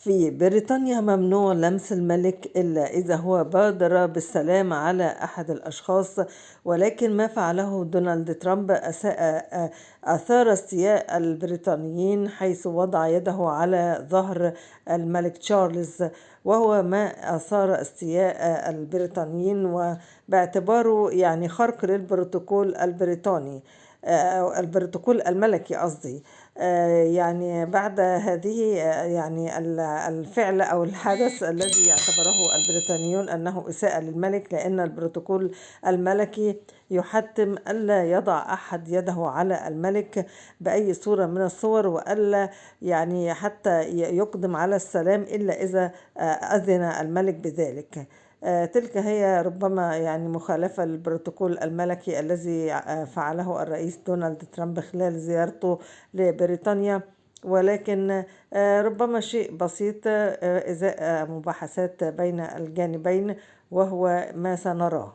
في بريطانيا ممنوع لمس الملك إلا إذا هو بادر بالسلام على أحد الأشخاص، ولكن ما فعله دونالد ترامب أثار استياء البريطانيين، حيث وضع يده على ظهر الملك تشارلز، وهو ما أثار استياء البريطانيين وباعتباره يعني خرق للبروتوكول البريطاني، البروتوكول الملكي قصدي. يعني بعد هذه يعني الفعل أو الحدث الذي يعتبره البريطانيون أنه إساءة للملك، لأن البروتوكول الملكي يحتم ألا يضع أحد يده على الملك بأي صورة من الصور، وألا يعني حتى يقدم على السلام إلا إذا أذن الملك بذلك. تلك هي ربما يعني مخالفة للبروتوكول الملكي الذي فعله الرئيس دونالد ترامب خلال زيارته لبريطانيا، ولكن ربما شيء بسيط إزاء مباحثات بين الجانبين، وهو ما سنراه.